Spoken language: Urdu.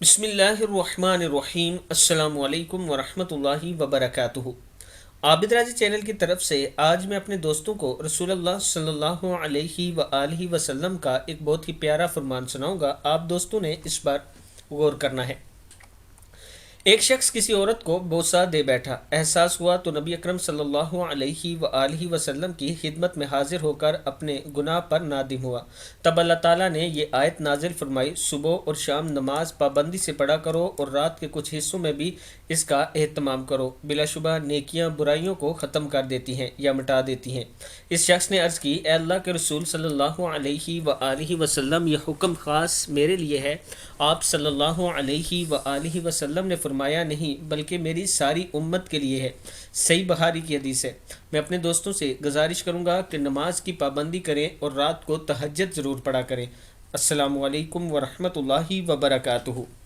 بسم اللہ الرحمن الرحیم۔ السلام علیکم ورحمۃ اللہ وبرکاتہ۔ عابد راضی چینل کی طرف سے آج میں اپنے دوستوں کو رسول اللہ صلی اللہ علیہ وآلہ وسلم کا ایک بہت ہی پیارا فرمان سناؤں گا۔ آپ دوستوں نے اس بار غور کرنا ہے۔ ایک شخص کسی عورت کو بوسہ دے بیٹھا، احساس ہوا تو نبی اکرم صلی اللہ علیہ وآلہ وسلم کی خدمت میں حاضر ہو کر اپنے گناہ پر نادم ہوا۔ تب اللہ تعالیٰ نے یہ آیت نازل فرمائی، صبح اور شام نماز پابندی سے پڑھا کرو اور رات کے کچھ حصوں میں بھی اس کا اہتمام کرو، بلا شبہ نیکیاں برائیوں کو ختم کر دیتی ہیں یا مٹا دیتی ہیں۔ اس شخص نے عرض کی، اے اللہ کے رسول صلی اللہ علیہ وآلہ وسلم، یہ حکم خاص میرے لیے ہے؟ آپ صلی اللہ علیہ وآلہ وسلم نے فرمایا، نہیں بلکہ میری ساری امت کے لیے ہے۔ صحیح بخاری کی حدیث ہے۔ میں اپنے دوستوں سے گزارش کروں گا کہ نماز کی پابندی کریں اور رات کو تہجد ضرور پڑھا کریں۔ السلام علیکم ورحمۃ اللہ وبرکاتہ۔